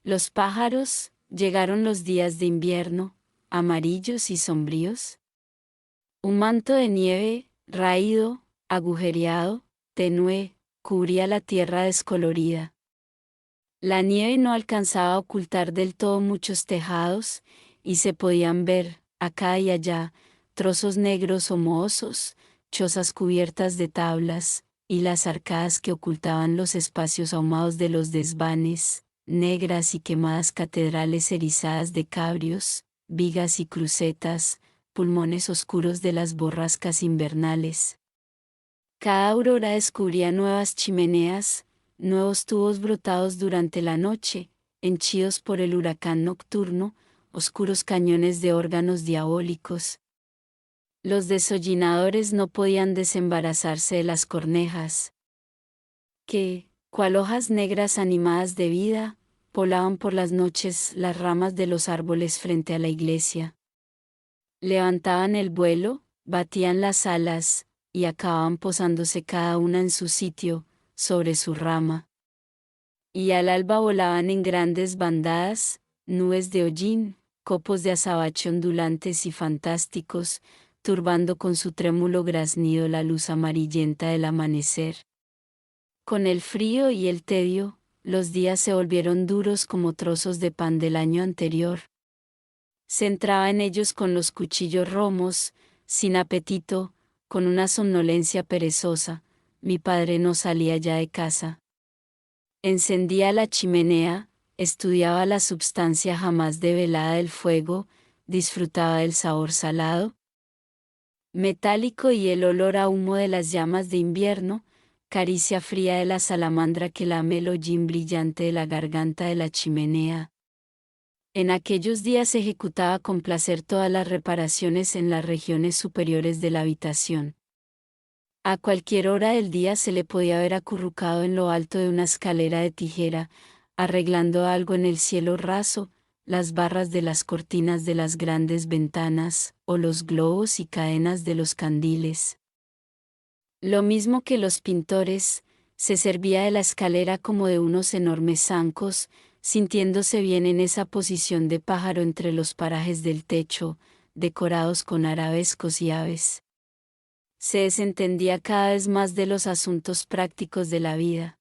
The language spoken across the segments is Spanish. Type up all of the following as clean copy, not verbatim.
Los pájaros, llegaron los días de invierno, amarillos y sombríos. Un manto de nieve, raído, agujereado, tenue, cubría la tierra descolorida. La nieve no alcanzaba a ocultar del todo muchos tejados, y se podían ver, acá y allá, trozos negros o mohosos, chozas cubiertas de tablas, y las arcadas que ocultaban los espacios ahumados de los desvanes, negras y quemadas catedrales erizadas de cabrios, vigas y crucetas, pulmones oscuros de las borrascas invernales. Cada aurora descubría nuevas chimeneas, nuevos tubos brotados durante la noche, henchidos por el huracán nocturno, oscuros cañones de órganos diabólicos. Los desollinadores no podían desembarazarse de las cornejas, que, cual hojas negras animadas de vida, volaban por las noches las ramas de los árboles frente a la iglesia. Levantaban el vuelo, batían las alas, y acababan posándose cada una en su sitio, sobre su rama. Y al alba volaban en grandes bandadas, nubes de hollín, copos de azabache ondulantes y fantásticos, turbando con su trémulo graznido la luz amarillenta del amanecer. Con el frío y el tedio, los días se volvieron duros como trozos de pan del año anterior. Se entraba en ellos con los cuchillos romos, sin apetito, con una somnolencia perezosa. Mi padre no salía ya de casa. Encendía la chimenea, estudiaba la substancia jamás develada del fuego, disfrutaba del sabor salado, metálico y el olor a humo de las llamas de invierno, caricia fría de la salamandra que lame el hollín brillante de la garganta de la chimenea. En aquellos días ejecutaba con placer todas las reparaciones en las regiones superiores de la habitación. A cualquier hora del día se le podía ver acurrucado en lo alto de una escalera de tijera, arreglando algo en el cielo raso, las barras de las cortinas de las grandes ventanas, o los globos y cadenas de los candiles. Lo mismo que los pintores, se servía de la escalera como de unos enormes zancos, sintiéndose bien en esa posición de pájaro entre los parajes del techo, decorados con arabescos y aves. Se desentendía cada vez más de los asuntos prácticos de la vida.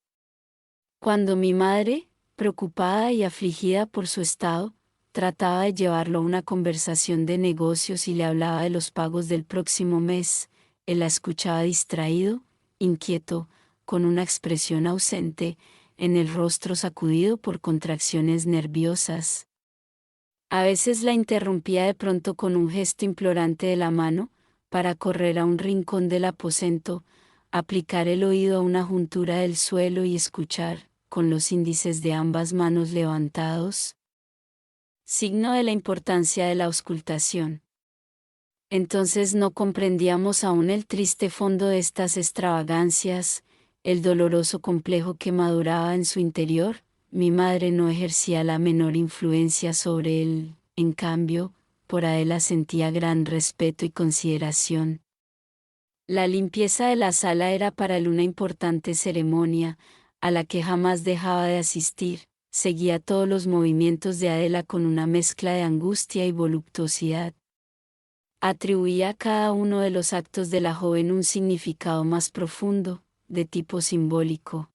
Cuando mi madre, preocupada y afligida por su estado, trataba de llevarlo a una conversación de negocios y le hablaba de los pagos del próximo mes, él la escuchaba distraído, inquieto, con una expresión ausente, en el rostro sacudido por contracciones nerviosas. A veces la interrumpía de pronto con un gesto implorante de la mano, para correr a un rincón del aposento, aplicar el oído a una juntura del suelo y escuchar, con los índices de ambas manos levantados. Signo de la importancia de la auscultación. Entonces no comprendíamos aún el triste fondo de estas extravagancias, el doloroso complejo que maduraba en su interior. Mi madre no ejercía la menor influencia sobre él, en cambio, por Adela sentía gran respeto y consideración. La limpieza de la sala era para él una importante ceremonia, a la que jamás dejaba de asistir, seguía todos los movimientos de Adela con una mezcla de angustia y voluptuosidad. Atribuía a cada uno de los actos de la joven un significado más profundo, de tipo simbólico.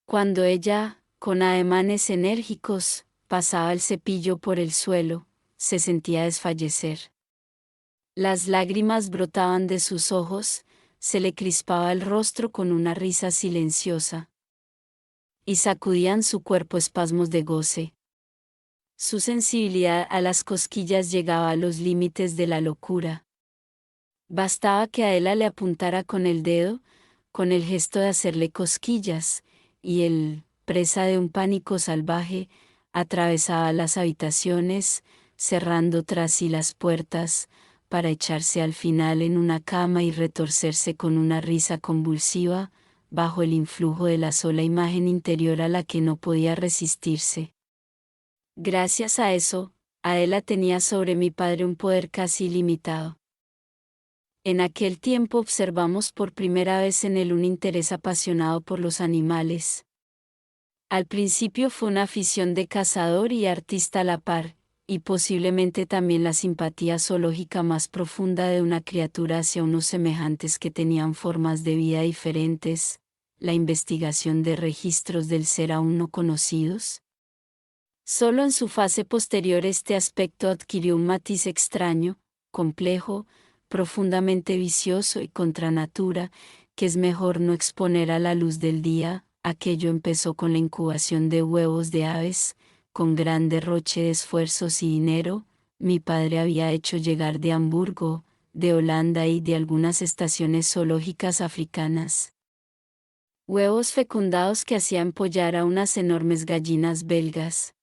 Cuando ella, con ademanes enérgicos, pasaba el cepillo por el suelo, se sentía desfallecer. Las lágrimas brotaban de sus ojos, se le crispaba el rostro con una risa silenciosa. Y sacudían su cuerpo espasmos de goce. Su sensibilidad a las cosquillas llegaba a los límites de la locura. Bastaba que Adela le apuntara con el dedo, con el gesto de hacerle cosquillas, y él, presa de un pánico salvaje, atravesaba las habitaciones, cerrando tras sí las puertas, para echarse al final en una cama y retorcerse con una risa convulsiva, bajo el influjo de la sola imagen interior a la que no podía resistirse. Gracias a eso, Adela tenía sobre mi padre un poder casi ilimitado. En aquel tiempo observamos por primera vez en él un interés apasionado por los animales. Al principio fue una afición de cazador y artista a la par, y posiblemente también la simpatía zoológica más profunda de una criatura hacia unos semejantes que tenían formas de vida diferentes, la investigación de registros del ser aún no conocidos. Solo en su fase posterior este aspecto adquirió un matiz extraño, complejo, profundamente vicioso y contra natura, que es mejor no exponer a la luz del día. Aquello empezó con la incubación de huevos de aves, con gran derroche de esfuerzos y dinero. Mi padre había hecho llegar de Hamburgo, de Holanda y de algunas estaciones zoológicas africanas huevos fecundados que hacían pollar a unas enormes gallinas belgas.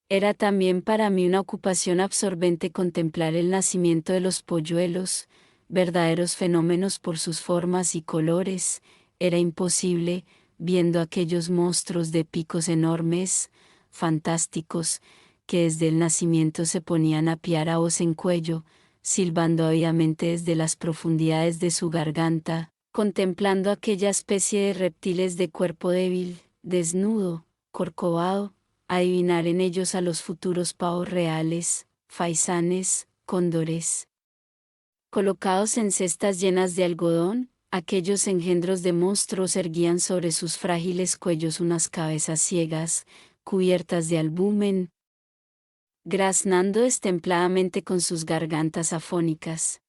Era también para mí una ocupación absorbente contemplar el nacimiento de los polluelos, verdaderos fenómenos por sus formas y colores. Era imposible, viendo aquellos monstruos de picos enormes, fantásticos, que desde el nacimiento se ponían a piar a voz en cuello, silbando ávidamente desde las profundidades de su garganta, contemplando aquella especie de reptiles de cuerpo débil, desnudo, corcovado, adivinar en ellos a los futuros pavos reales, faisanes, cóndores. Colocados en cestas llenas de algodón, aquellos engendros de monstruos erguían sobre sus frágiles cuellos unas cabezas ciegas, cubiertas de albumen, graznando destempladamente con sus gargantas afónicas.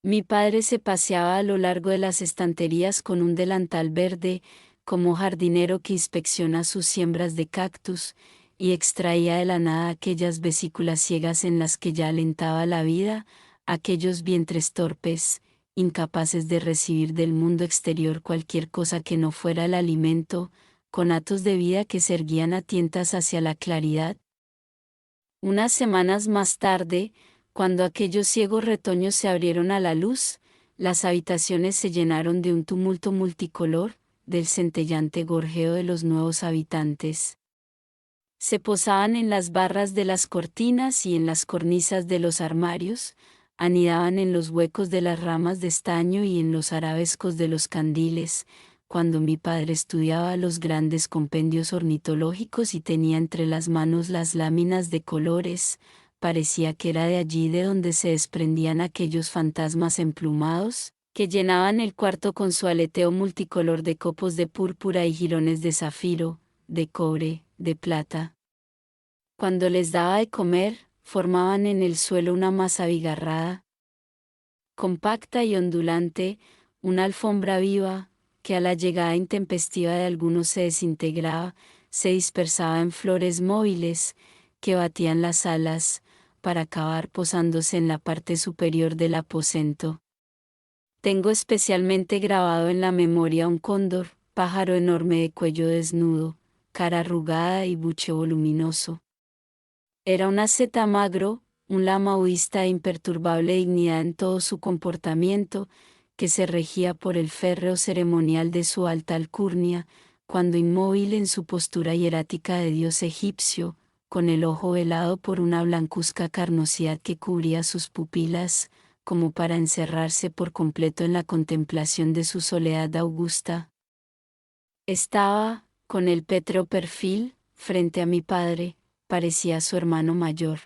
Mi padre se paseaba a lo largo de las estanterías con un delantal verde, como jardinero que inspecciona sus siembras de cactus, y extraía de la nada aquellas vesículas ciegas en las que ya alentaba la vida, aquellos vientres torpes, incapaces de recibir del mundo exterior cualquier cosa que no fuera el alimento, conatos de vida que se erguían a tientas hacia la claridad. Unas semanas más tarde, cuando aquellos ciegos retoños se abrieron a la luz, las habitaciones se llenaron de un tumulto multicolor, del centellante gorjeo de los nuevos habitantes. Se posaban en las barras de las cortinas y en las cornisas de los armarios, anidaban en los huecos de las ramas de estaño y en los arabescos de los candiles, cuando mi padre estudiaba los grandes compendios ornitológicos y tenía entre las manos las láminas de colores. Parecía que era de allí de donde se desprendían aquellos fantasmas emplumados, que llenaban el cuarto con su aleteo multicolor de copos de púrpura y jirones de zafiro, de cobre, de plata. Cuando les daba de comer, formaban en el suelo una masa abigarrada, compacta y ondulante, una alfombra viva, que a la llegada intempestiva de algunos se desintegraba, se dispersaba en flores móviles, que batían las alas, para acabar posándose en la parte superior del aposento. Tengo especialmente grabado en la memoria un cóndor, pájaro enorme de cuello desnudo, cara arrugada y buche voluminoso. Era un asceta magro, un lamaísta de imperturbable dignidad en todo su comportamiento, que se regía por el férreo ceremonial de su alta alcurnia, cuando inmóvil en su postura hierática de dios egipcio, con el ojo velado por una blancuzca carnosidad que cubría sus pupilas, como para encerrarse por completo en la contemplación de su soledad augusta. Estaba, con el pétreo perfil, frente a mi padre, parecía su hermano mayor.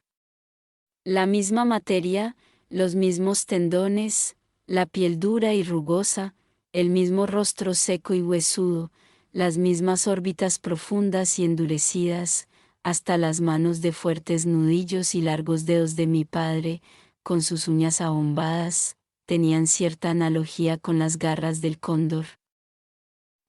La misma materia, los mismos tendones, la piel dura y rugosa, el mismo rostro seco y huesudo, las mismas órbitas profundas y endurecidas, hasta las manos de fuertes nudillos y largos dedos de mi padre, con sus uñas abombadas, tenían cierta analogía con las garras del cóndor.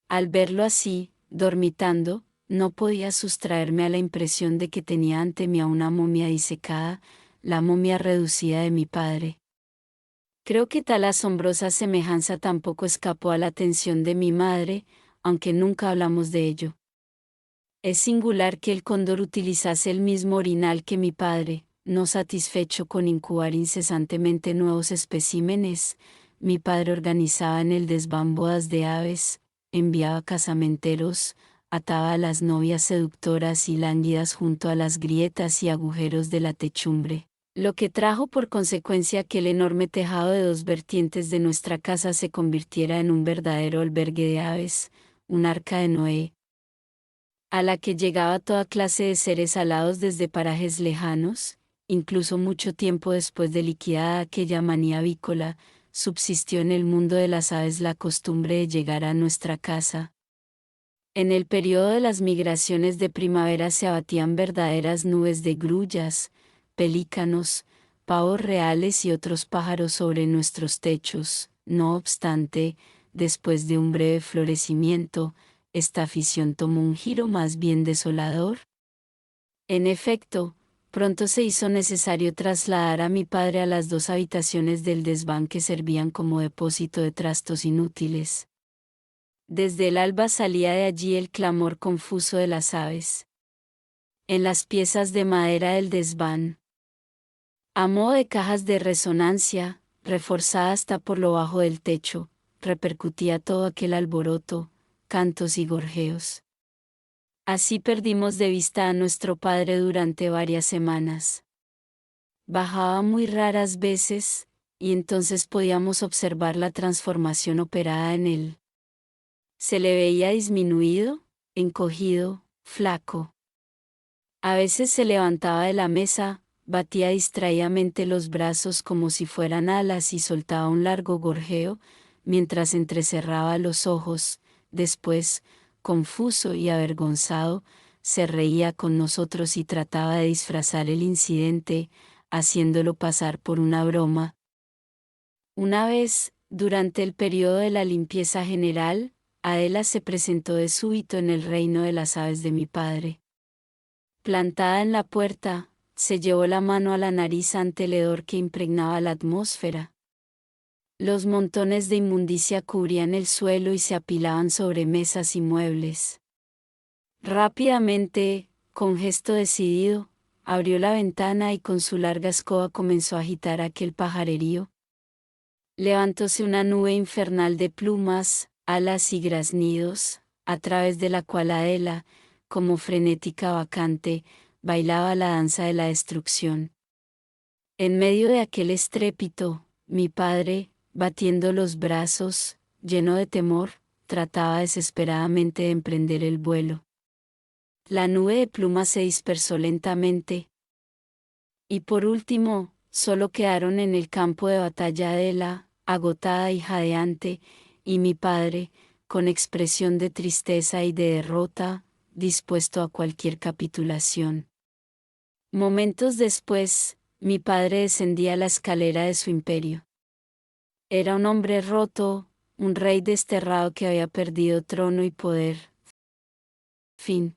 Al verlo así, dormitando, no podía sustraerme a la impresión de que tenía ante mí a una momia disecada, la momia reducida de mi padre. Creo que tal asombrosa semejanza tampoco escapó a la atención de mi madre, aunque nunca hablamos de ello. Es singular que el cóndor utilizase el mismo orinal que mi padre, no satisfecho con incubar incesantemente nuevos especímenes. Mi padre organizaba en el desván bodas de aves, enviaba casamenteros, ataba a las novias seductoras y lánguidas junto a las grietas y agujeros de la techumbre, lo que trajo por consecuencia que el enorme tejado de dos vertientes de nuestra casa se convirtiera en un verdadero albergue de aves, un arca de Noé. a la que llegaba toda clase de seres alados desde parajes lejanos, incluso mucho tiempo después de liquidada aquella manía avícola, subsistió en el mundo de las aves la costumbre de llegar a nuestra casa. En el periodo de las migraciones de primavera se abatían verdaderas nubes de grullas, pelícanos, pavos reales y otros pájaros sobre nuestros techos. No obstante, después de un breve florecimiento, esta afición tomó un giro más bien desolador. En efecto, pronto se hizo necesario trasladar a mi padre a las 2 habitaciones del desván que servían como depósito de trastos inútiles. Desde el alba salía de allí el clamor confuso de las aves. En las piezas de madera del desván, a modo de cajas de resonancia, reforzada hasta por lo bajo del techo, repercutía todo aquel alboroto, cantos y gorjeos. Así perdimos de vista a nuestro padre durante varias semanas. Bajaba muy raras veces, y entonces podíamos observar la transformación operada en él. Se le veía disminuido, encogido, flaco. A veces se levantaba de la mesa, batía distraídamente los brazos como si fueran alas y soltaba un largo gorjeo, mientras entrecerraba los ojos. Después, confuso y avergonzado, se reía con nosotros y trataba de disfrazar el incidente, haciéndolo pasar por una broma. Una vez, durante el periodo de la limpieza general, Adela se presentó de súbito en el reino de las aves de mi padre. Plantada en la puerta, se llevó la mano a la nariz ante el hedor que impregnaba la atmósfera. Los montones de inmundicia cubrían el suelo y se apilaban sobre mesas y muebles. Rápidamente, con gesto decidido, abrió la ventana y con su larga escoba comenzó a agitar aquel pajarerío. Levantóse una nube infernal de plumas, alas y graznidos, a través de la cual Adela, como frenética bacante, bailaba la danza de la destrucción. En medio de aquel estrépito, mi padre, batiendo los brazos, lleno de temor, trataba desesperadamente de emprender el vuelo. La nube de plumas se dispersó lentamente. Y por último, solo quedaron en el campo de batalla Adela, agotada y jadeante, y mi padre, con expresión de tristeza y de derrota, dispuesto a cualquier capitulación. Momentos después, mi padre descendía la escalera de su imperio. Era un hombre roto, un rey desterrado que había perdido trono y poder. Fin.